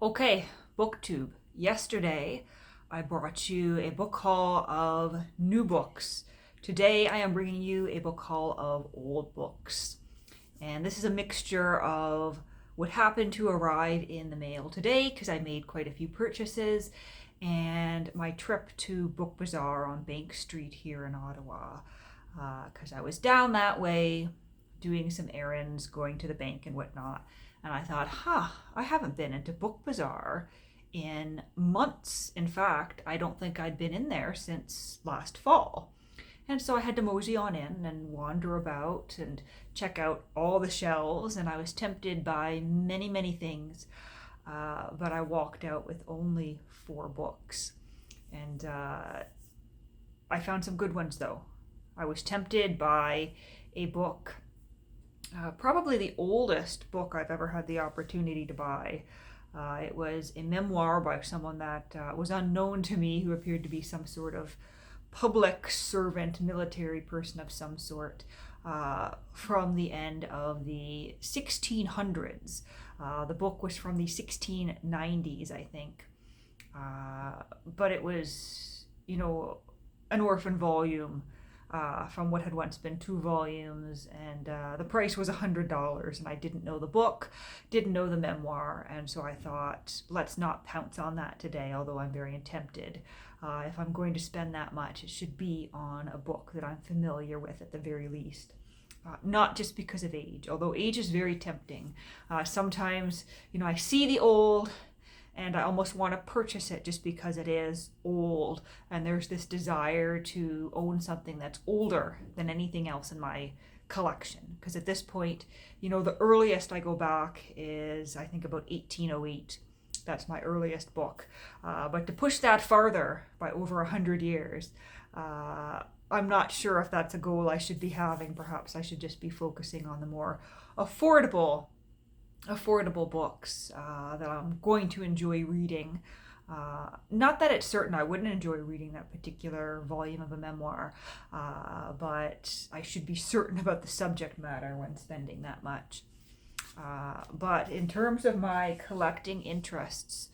Okay, BookTube. Yesterday, I brought you a book haul of new books. Today, I am bringing you a book haul of old books. And this is a mixture of what happened to arrive in the mail today, because I made quite a few purchases, and my trip to Book Bazaar on Bank Street here in Ottawa, because I was down that way doing some errands, going to the bank and whatnot. And I thought, I haven't been into Book Bazaar in months. In fact, I don't think I'd been in there since last fall. And so I had to mosey on in and wander about and check out all the shelves. And I was tempted by many, many things. But I walked out with only 4 books. And I found some good ones, though. I was tempted by a book, probably the oldest book I've ever had the opportunity to buy. It was a memoir by someone that was unknown to me, who appeared to be some sort of public servant, military person of some sort, from the end of the 1600s. The book was from the 1690s, I think. But it was, an orphan volume from what had once been 2 volumes, and the price was $100, and I didn't know the book, didn't know the memoir, and so I thought, let's not pounce on that today, although I'm very tempted. If I'm going to spend that much, it should be on a book that I'm familiar with at the very least. Not just because of age, although age is very tempting. Sometimes, I see the old and I almost want to purchase it just because it is old, and there's this desire to own something that's older than anything else in my collection. Because at this point, the earliest I go back is, I think, about 1808. That's my earliest book. But to push that farther by over 100 years, I'm not sure if that's a goal I should be having. Perhaps I should just be focusing on the more affordable books that I'm going to enjoy reading. Not that it's certain I wouldn't enjoy reading that particular volume of a memoir, but I should be certain about the subject matter when spending that much. But in terms of my collecting interests,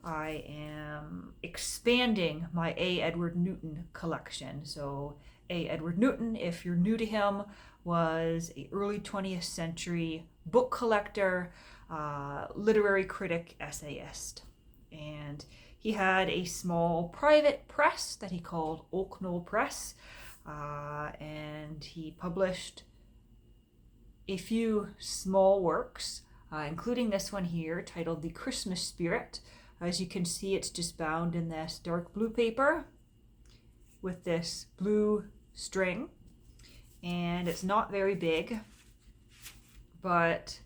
I am expanding my A. Edward Newton collection. So A. Edward Newton, if you're new to him, was an early 20th century book collector, literary critic, essayist. And he had a small private press that he called Oak Knoll Press, and he published a few small works, including this one here titled The Christmas Spirit. As you can see, it's just bound in this dark blue paper with this blue string, and it's not very big, but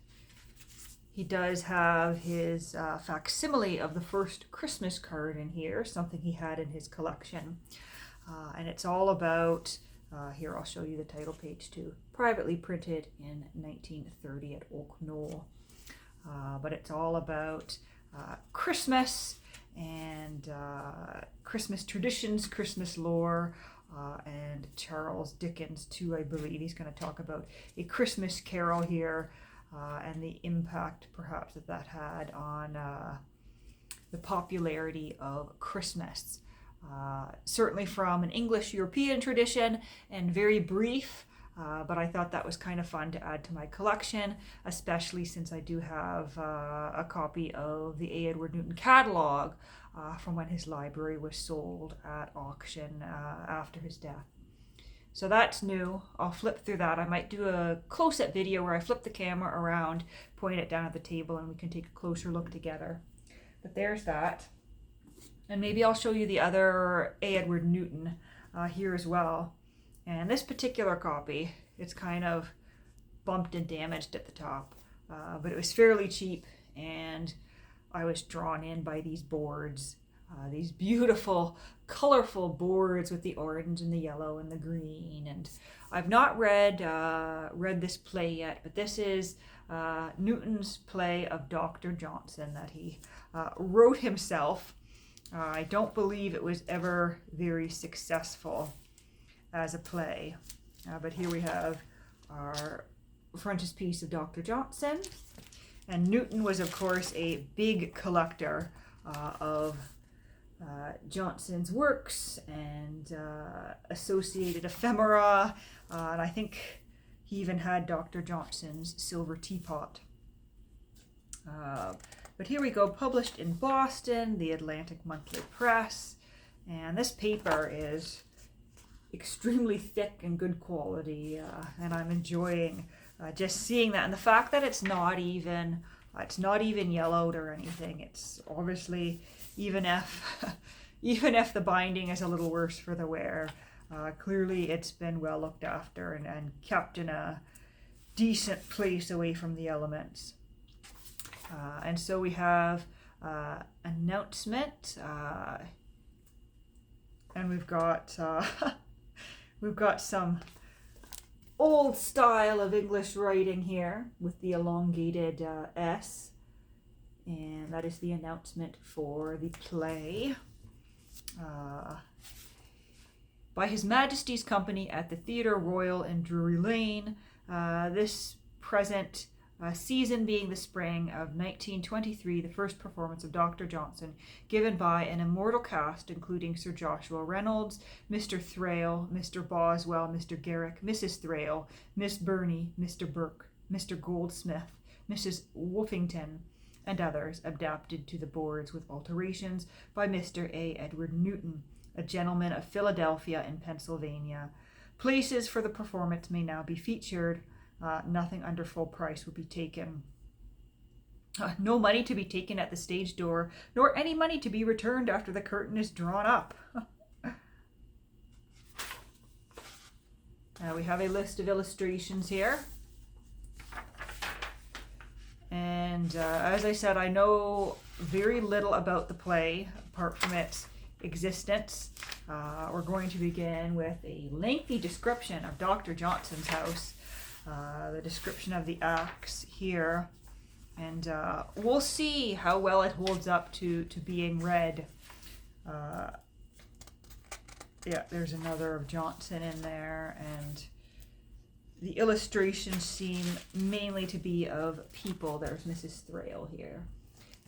he does have his facsimile of the first Christmas card in here, something he had in his collection. And it's all about, here I'll show you the title page too, privately printed in 1930 at Oak Knoll. But it's all about Christmas and Christmas traditions, Christmas lore, and Charles Dickens too, I believe. He's going to talk about A Christmas Carol here, and the impact perhaps that had on the popularity of Christmas. Certainly from an English European tradition, and very brief, but I thought that was kind of fun to add to my collection, especially since I do have a copy of the A. Edward Newton catalog from when his library was sold at auction after his death. So that's new. I'll flip through that. I might do a close-up video where I flip the camera around, point it down at the table, and we can take a closer look together. But there's that. And maybe I'll show you the other A. Edward Newton here as well. And this particular copy, it's kind of bumped and damaged at the top, but it was fairly cheap, and I was drawn in by these boards, these beautiful, colorful boards with the orange and the yellow and the green. And I've not read this play yet, but this is Newton's play of Dr. Johnson that he wrote himself. I don't believe it was ever very successful as a play, but here we have our frontispiece of Dr. Johnson, And Newton was, of course, a big collector of Johnson's works and associated ephemera. And I think he even had Dr. Johnson's silver teapot. But here we go, published in Boston, the Atlantic Monthly Press. And this paper is extremely thick and good quality, and I'm enjoying just seeing that. And the fact that it's not even yellowed or anything. It's obviously, even if the binding is a little worse for the wear, clearly it's been well looked after and kept in a decent place away from the elements. And so we have announcement, and we've got some old style of English writing here with the elongated S, and that is the announcement for the play. By His Majesty's Company at the Theatre Royal in Drury Lane, this present season being the spring of 1923, the first performance of Dr. Johnson, given by an immortal cast including Sir Joshua Reynolds, Mr. Thrale, Mr. Boswell, Mr. Garrick, Mrs. Thrale, Miss Burney, Mr. Burke, Mr. Goldsmith, Mrs. Woofington, and others, adapted to the boards with alterations by Mr. A. Edward Newton, a gentleman of Philadelphia in Pennsylvania. Places for the performance may now be featured. Nothing under full price would be taken. No money to be taken at the stage door, nor any money to be returned after the curtain is drawn up. We have a list of illustrations here. And as I said, I know very little about the play, apart from its existence. We're going to begin with a lengthy description of Dr. Johnson's house. The description of the acts here, and we'll see how well it holds up to being read. Yeah, there's another of Johnson in there, and the illustrations seem mainly to be of people. There's Mrs. Thrale here,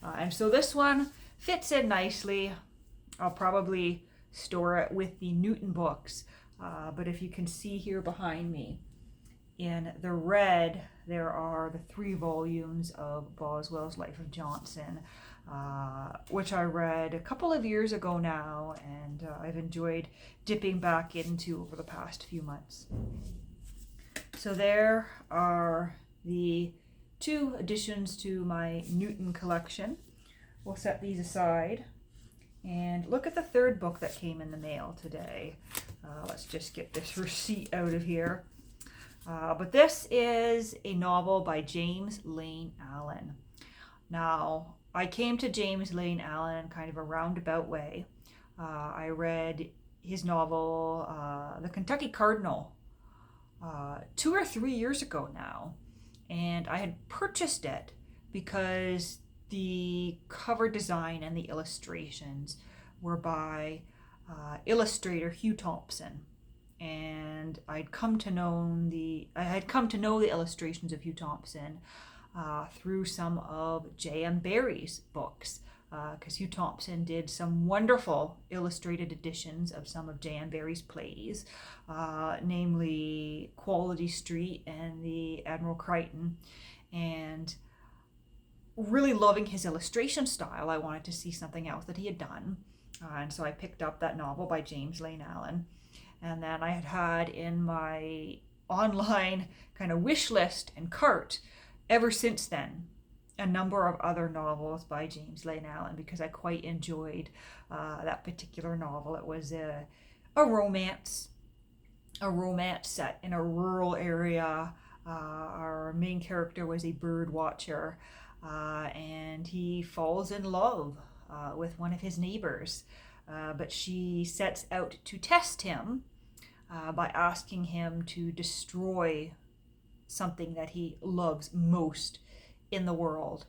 and so this one fits in nicely. I'll probably store it with the Newton books, but if you can see here behind me, in the red, there are the 3 volumes of Boswell's Life of Johnson, which I read a couple of years ago now, and I've enjoyed dipping back into over the past few months. So there are the 2 additions to my Newton collection. We'll set these aside and look at the 3rd book that came in the mail today. Let's just get this receipt out of here. But this is a novel by James Lane Allen. Now, I came to James Lane Allen in kind of a roundabout way. I read his novel, The Kentucky Cardinal, 2 or 3 years ago now. And I had purchased it because the cover design and the illustrations were by illustrator Hugh Thompson. And I had come to know the illustrations of Hugh Thompson through some of J.M. Barrie's books, because Hugh Thompson did some wonderful illustrated editions of some of J.M. Barrie's plays, namely Quality Street and the Admiral Crichton. And really loving his illustration style, I wanted to see something else that he had done. And so I picked up that novel by James Lane Allen. And then I had in my online kind of wish list and cart ever since then a number of other novels by James Lane Allen, because I quite enjoyed that particular novel. It was a romance set in a rural area. Our main character was a bird watcher, and he falls in love with one of his neighbors. But she sets out to test him by asking him to destroy something that he loves most in the world.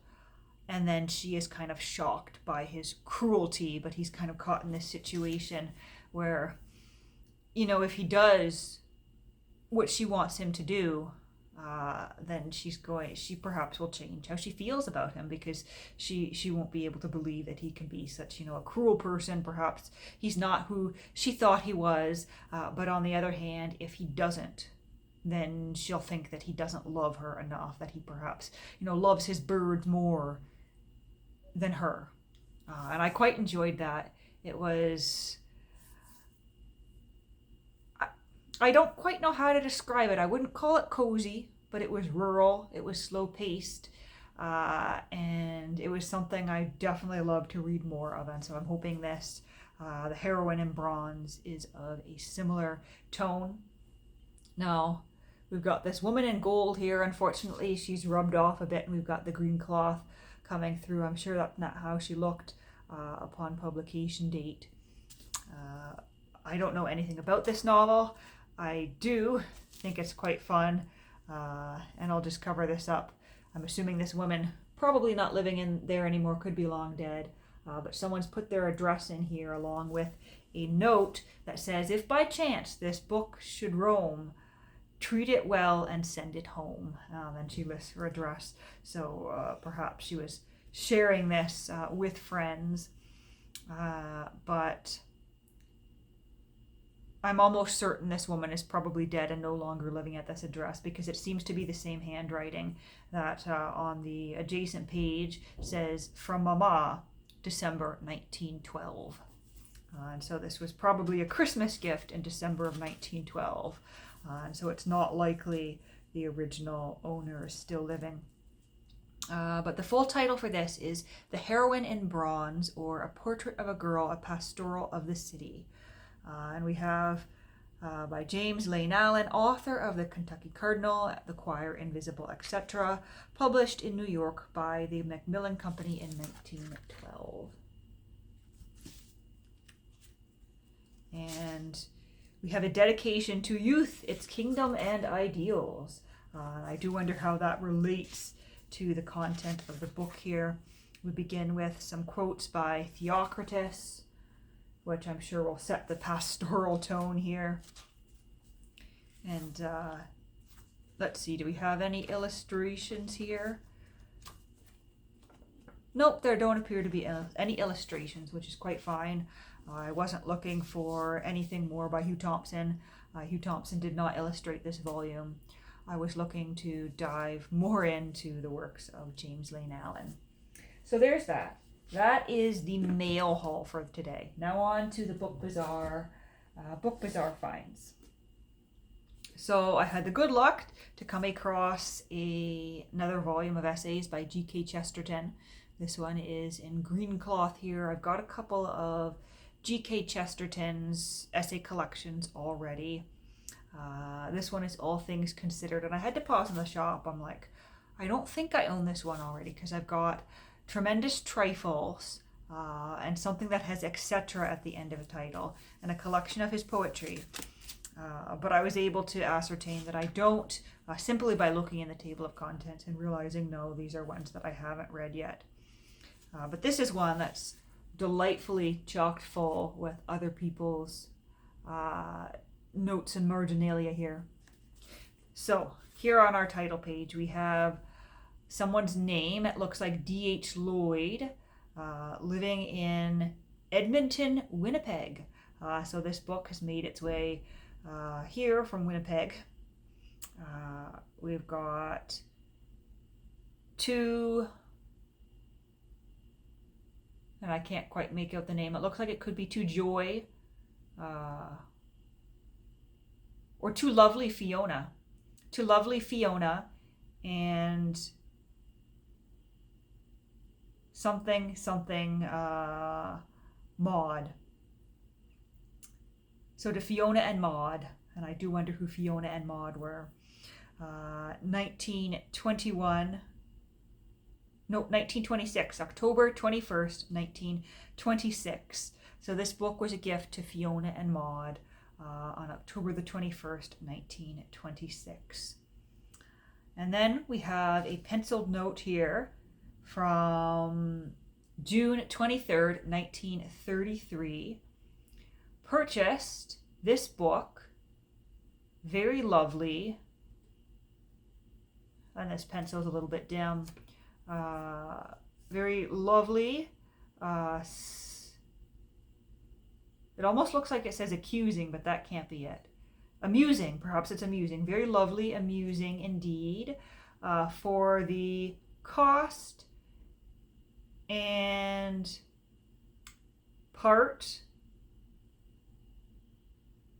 And then she is kind of shocked by his cruelty, but he's kind of caught in this situation where, if he does what she wants him to do, then she perhaps will change how she feels about him, because she won't be able to believe that he can be such, a cruel person. Perhaps he's not who she thought he was, but on the other hand, if he doesn't, then she'll think that he doesn't love her enough, that he perhaps, loves his birds more than her. And I quite enjoyed that. It was, I don't quite know how to describe it. I wouldn't call it cozy, but it was rural, it was slow paced, and it was something I definitely love to read more of. And so I'm hoping this, The Heroine in Bronze, is of a similar tone. Now, we've got this woman in gold here. Unfortunately, she's rubbed off a bit, and we've got the green cloth coming through. I'm sure that's not how she looked upon publication date. I don't know anything about this novel. I do think it's quite fun, and I'll just cover this up. I'm assuming this woman, probably not living in there anymore, could be long dead, but someone's put their address in here along with a note that says, if by chance this book should roam, treat it well and send it home. And she lists her address, so perhaps she was sharing this with friends, but I'm almost certain this woman is probably dead and no longer living at this address, because it seems to be the same handwriting that on the adjacent page says, from Mama, December 1912. And so this was probably a Christmas gift in December of 1912. And so it's not likely the original owner is still living. But the full title for this is The Heroine in Bronze, or A Portrait of a Girl, a Pastoral of the City. And we have by James Lane Allen, author of The Kentucky Cardinal, The Choir, Invisible, etc., published in New York by the Macmillan Company in 1912. And we have a dedication to youth, its kingdom and ideals. I do wonder how that relates to the content of the book here. We begin with some quotes by Theocritus, which I'm sure will set the pastoral tone here. And let's see, do we have any illustrations here? Nope, there don't appear to be any illustrations, which is quite fine. I wasn't looking for anything more by Hugh Thompson. Hugh Thompson did not illustrate this volume. I was looking to dive more into the works of James Lane Allen. So there's that. That is the mail haul for today. Now on to the Book Bazaar finds. So I had the good luck to come across another volume of essays by G.K. Chesterton. This one is in green cloth here. I've got a couple of G.K. Chesterton's essay collections already. This one is All Things Considered, and I had to pause in the shop. I'm like, I don't think I own this one already, because I've got Tremendous Trifles and something that has etc. at the end of a title, and a collection of his poetry. But I was able to ascertain that I don't, simply by looking in the table of contents and realizing, no, these are ones that I haven't read yet. But this is one that's delightfully chocked full with other people's notes and marginalia here. So here on our title page, we have someone's name. It looks like D.H. Lloyd, living in Edmonton, Winnipeg. So this book has made its way here from Winnipeg. We've got two, and I can't quite make out the name. It looks like it could be To Joy, or To Lovely Fiona. To Lovely Fiona, and something Maud. So to Fiona and Maud, and I do wonder who Fiona and Maud were. 1926, October 21st, 1926. So this book was a gift to Fiona and Maud on October the 21st, 1926. And then we have a penciled note here from June 23rd, 1933. Purchased this book, very lovely, and this pencil's a little bit dim. Very lovely. It almost looks like it says accusing, but that can't be it. Amusing, perhaps it's amusing. Very lovely, amusing indeed. For the cost and part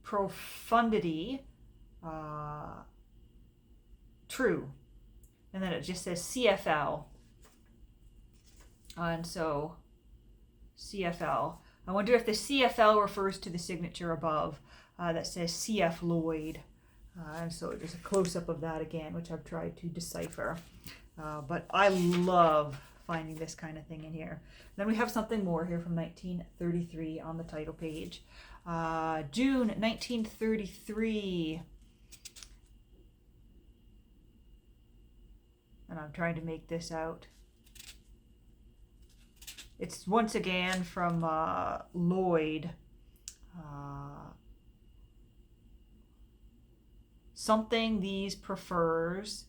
profundity, true. And then it just says CFL. And so CFL. I wonder if the CFL refers to the signature above that says CF Lloyd. And so there's a close-up of that again, which I've tried to decipher. But I love finding this kind of thing in here. Then we have something more here from 1933 on the title page. June 1933. And I'm trying to make this out. It's once again from Lloyd. Something these prefers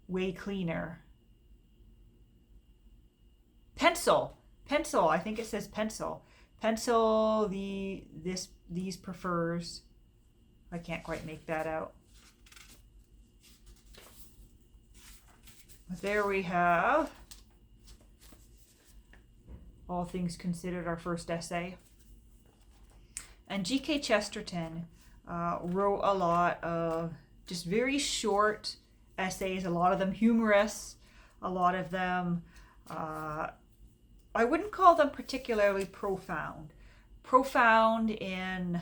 way cleaner. Pencil. Pencil. I think it says pencil. Pencil these prefers. I can't quite make that out. But there we have All Things Considered, our first essay. And G.K. Chesterton wrote a lot of just very short essays, a lot of them humorous, a lot of them, I wouldn't call them particularly profound. Profound in,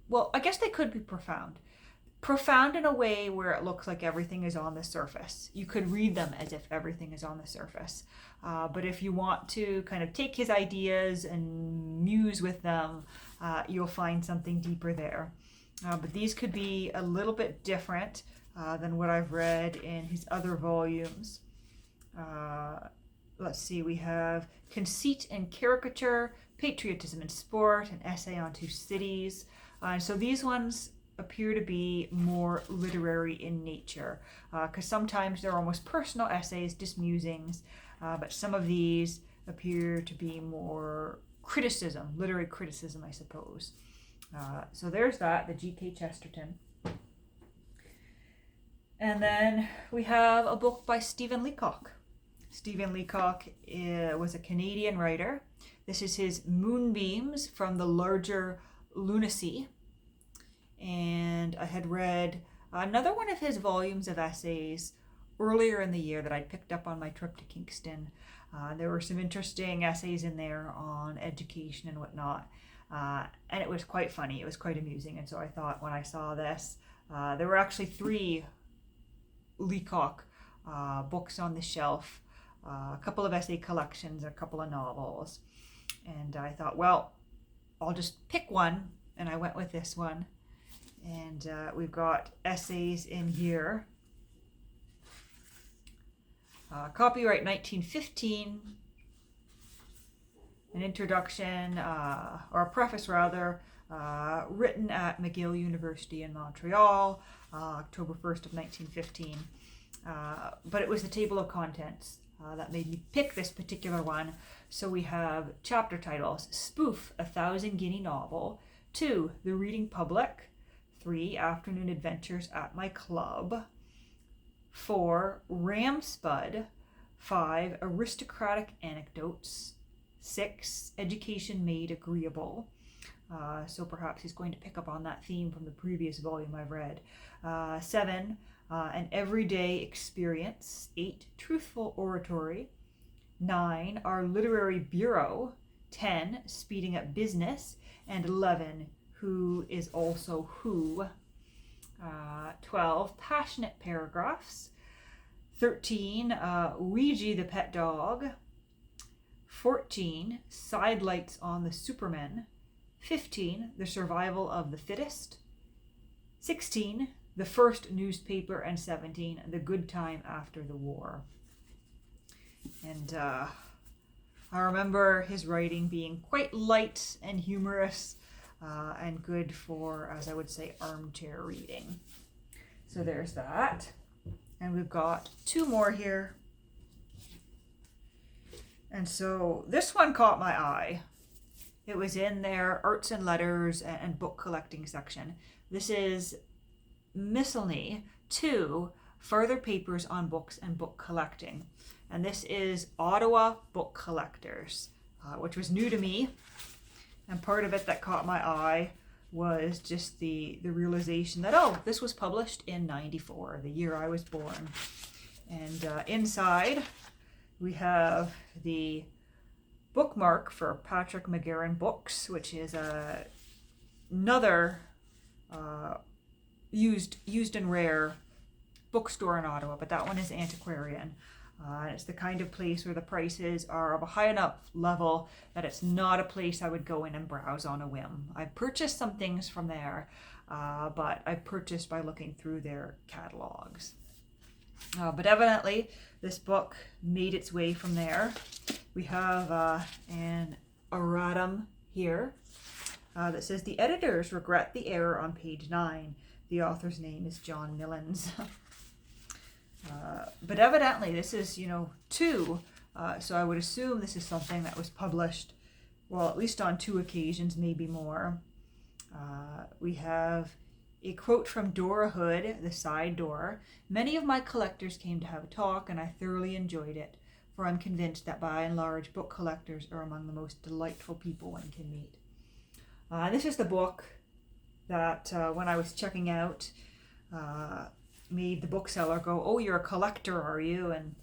well, I guess they could be profound. Profound in a way where it looks like everything is on the surface. You could read them as if everything is on the surface. But if you want to kind of take his ideas and muse with them, you'll find something deeper there. But these could be a little bit different than what I've read in his other volumes. Let's see, we have Conceit and Caricature, Patriotism and Sport, an essay on two cities. So these ones appear to be more literary in nature, because sometimes they're almost personal essays, just musings, but some of these appear to be more criticism, literary criticism, I suppose. So there's that, the G.K. Chesterton. And then we have a book by Stephen Leacock. Stephen Leacock was a Canadian writer. This is his Moonbeams from the Larger Lunacy. And I had read another one of his volumes of essays earlier in the year that I'd picked up on my trip to Kingston. There were some interesting essays in there on education and whatnot. And it was quite funny. It was quite amusing. And so I thought when I saw this, there were actually 3 Leacock books on the shelf, a couple of essay collections, a couple of novels. And I thought, well, I'll just pick one. And I went with this one. And we've got essays in here. Copyright 1915. An introduction, or a preface rather, written at McGill University in Montreal, October 1st of 1915. But it was the table of contents that made me pick this particular one. So we have chapter titles: Spoof, a 1,000 Guinea Novel; 2, The Reading Public; 3, Afternoon Adventures at My Club; 4, Ramspud; 5, Aristocratic Anecdotes; 6, Education Made Agreeable. So perhaps he's going to pick up on that theme from the previous volume I've read. 7, An Everyday Experience. 8, Truthful Oratory. 9, Our Literary Bureau. 10, Speeding Up Business. And 11, Who is Also Who. 12, Passionate Paragraphs. 13, Ouija the Pet Dog. 14, Sidelights on the Supermen. 15, The Survival of the Fittest. 16, The First Newspaper. And 17, The Good Time After the War. And I remember his writing being quite light and humorous and good for, as I would say, armchair reading. So there's that. And we've got two more here. And so this one caught my eye. It was in their arts and letters and book collecting section. This is Miscellany 2, Further Papers on Books and Book Collecting. And this is Ottawa Book Collectors, which was new to me. And part of it that caught my eye was just the realization that, oh, this was published in '94, the year I was born. And inside we have the bookmark for Patrick McGarren Books, which is another used and rare bookstore in Ottawa, but that one is antiquarian. It's the kind of place where the prices are of a high enough level that it's not a place I would go in and browse on a whim. I've purchased some things from there, but I've purchased by looking through their catalogs. But evidently, this book made its way from there. We have an erratum here that says, the editors regret the error on page 9. The author's name is John Millins. But evidently this is, 2, so I would assume this is something that was published, well, at least on 2 occasions, maybe more. We have a quote from Dora Hood, The Side Door. Many of my collectors came to have a talk, and I thoroughly enjoyed it, for I'm convinced that by and large book collectors are among the most delightful people one can meet. This is the book that when I was checking out, made the bookseller go, oh, you're a collector, are you? And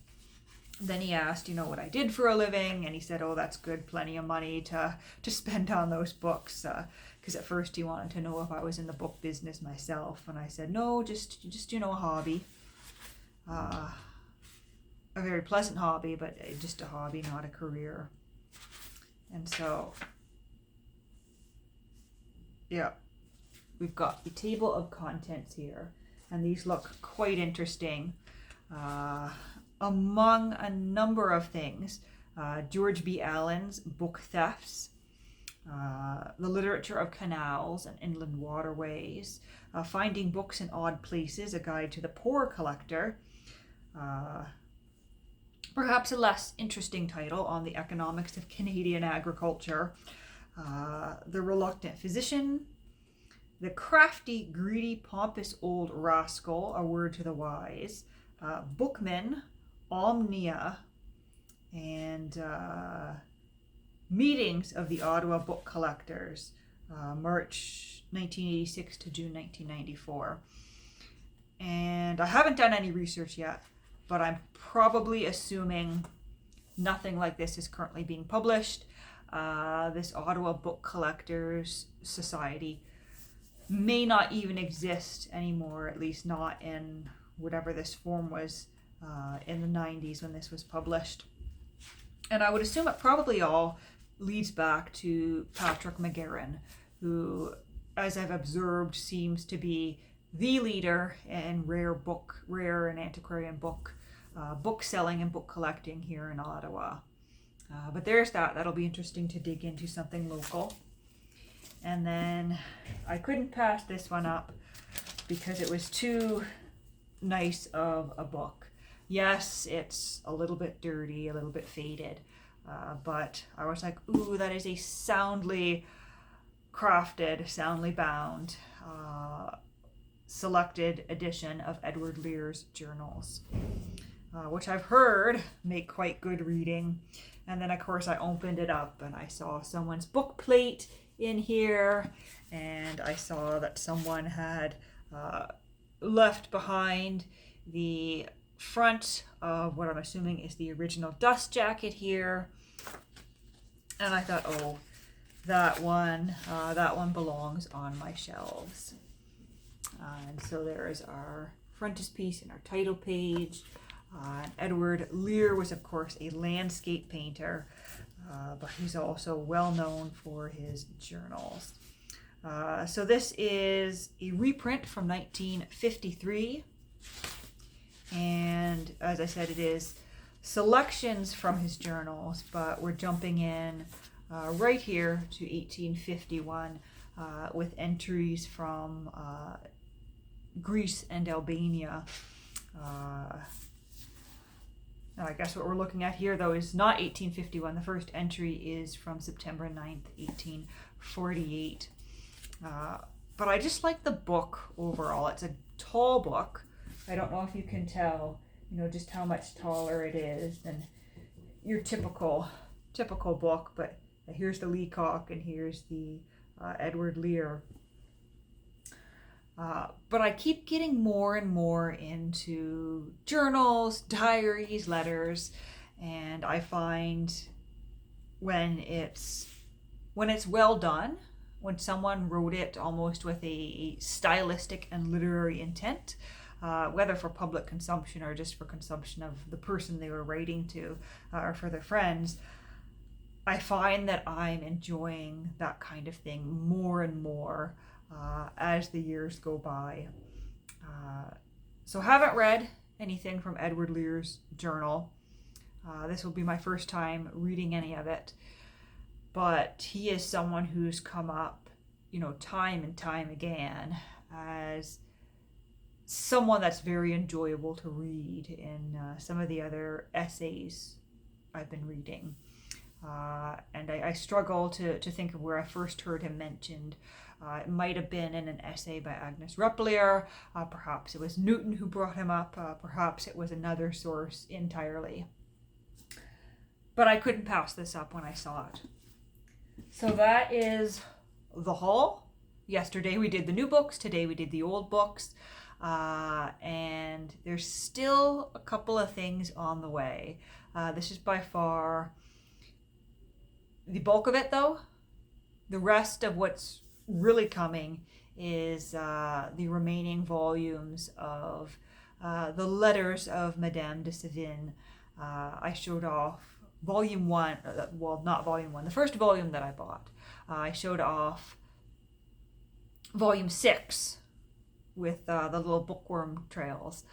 then he asked, what I did for a living, and he said, oh, that's good, plenty of money to spend on those books, because at first he wanted to know if I was in the book business myself, and I said, no, just a hobby, a very pleasant hobby, but just a hobby, not a career. And so, yeah, we've got the table of contents here. And these look quite interesting. Among a number of things, George B. Allen's Book Thefts, The Literature of Canals and Inland Waterways, Finding Books in Odd Places, A Guide to the Poor Collector, perhaps a less interesting title on the economics of Canadian agriculture, The Reluctant Physician, The Crafty, Greedy, Pompous Old Rascal, A Word to the Wise, Bookman, Omnia, and Meetings of the Ottawa Book Collectors, March 1986 to June 1994. And I haven't done any research yet, but I'm probably assuming nothing like this is currently being published. This Ottawa Book Collectors Society may not even exist anymore, at least not in whatever this form was in the 90s when this was published. And I would assume it probably all leads back to Patrick McGarren, who, as I've observed, seems to be the leader in rare and antiquarian book selling and book collecting here in Ottawa. But there's that'll be interesting to dig into something local. And then I couldn't pass this one up because it was too nice of a book. Yes, it's a little bit dirty, a little bit faded, but I was like, ooh, that is a soundly crafted, soundly bound, selected edition of Edward Lear's journals, which I've heard make quite good reading. And then, of course, I opened it up and I saw someone's book plate in here, and I saw that someone had left behind the front of what I'm assuming is the original dust jacket here. And I thought, oh, that one belongs on my shelves. And so there is our frontispiece and our title page. Edward Lear was, of course, a landscape painter, but he's also well known for his journals. So this is a reprint from 1953, and as I said, it is selections from his journals, but we're jumping in right here to 1851 with entries from Greece and Albania. Now I guess what we're looking at here, though, is not 1851. The first entry is from September 9th, 1848. But I just like the book overall. It's a tall book. I don't know if you can tell, just how much taller it is than your typical book. But here's the Leacock and here's the Edward Lear. But I keep getting more and more into journals, diaries, letters, and I find when it's well done, when someone wrote it almost with a stylistic and literary intent, whether for public consumption or just for consumption of the person they were writing to, or for their friends, I find that I'm enjoying that kind of thing more and more as the years go by. So haven't read anything from Edward Lear's journal. This will be my first time reading any of it. But he is someone who's come up, time and time again as someone that's very enjoyable to read in some of the other essays I've been reading. And I struggle to think of where I first heard him mentioned. It might have been in an essay by Agnes Repplier. Perhaps it was Newton who brought him up. Perhaps it was another source entirely. But I couldn't pass this up when I saw it. So that is the haul. Yesterday we did the new books. Today we did the old books. And there's still a couple of things on the way. This is by far the bulk of it, though. The rest of what's really coming is the remaining volumes of the letters of Madame de Sévigné. I showed off volume 1, well, not volume 1, the first volume that I bought. I showed off volume 6 with the little bookworm trails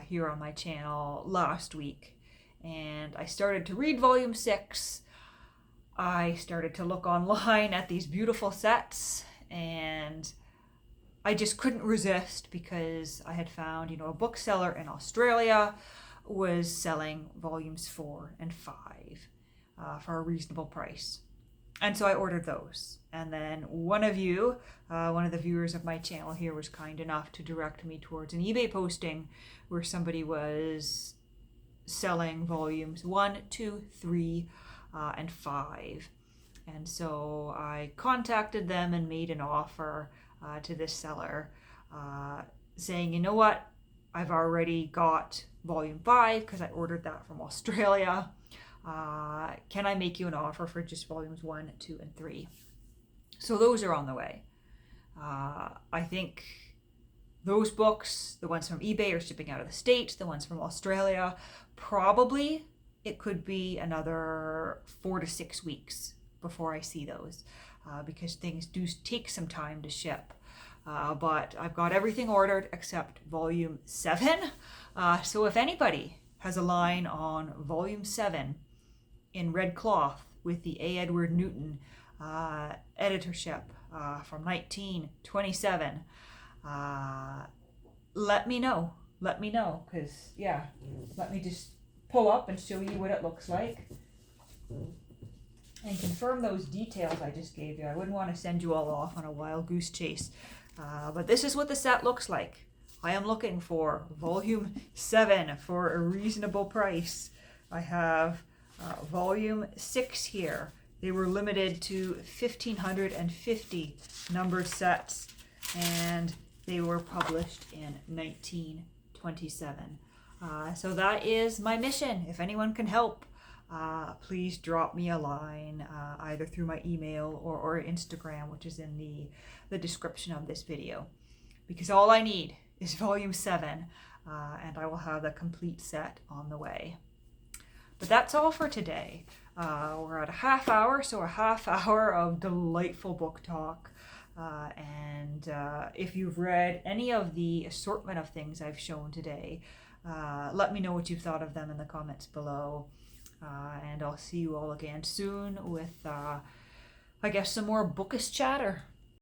here on my channel last week. And I started to read volume 6. I started to look online at these beautiful sets, and I just couldn't resist because I had found, a bookseller in Australia was selling volumes 4 and 5 for a reasonable price. And so I ordered those. And then one of the viewers of my channel here was kind enough to direct me towards an eBay posting where somebody was selling volumes 1, 2, 3, and 5. And so I contacted them and made an offer to this seller saying, you know what, I've already got volume 5 because I ordered that from Australia. Can I make you an offer for just volumes 1, 2, and 3? So those are on the way. I think those books, the ones from eBay, are shipping out of the States. The ones from Australia, probably it could be another 4 to 6 weeks before I see those, because things do take some time to ship. But I've got everything ordered except volume 7. So if anybody has a line on volume 7 in red cloth with the A. Edward Newton editorship from 1927, let me know, because let me just pull up and show you what it looks like and confirm those details I just gave you. I wouldn't want to send you all off on a wild goose chase, but this is what the set looks like. I am looking for volume 7 for a reasonable price. I have volume 6 here. They were limited to 1,550 numbered sets, and they were published in 1927. So that is my mission. If anyone can help, please drop me a line either through my email or Instagram, which is in the description of this video. Because all I need is volume 7, and I will have the complete set on the way. But that's all for today. We're at a half hour, so a half hour of delightful book talk. And if you've read any of the assortment of things I've shown today, let me know what you've thought of them in the comments below. And I'll see you all again soon with, I guess, some more bookish chatter.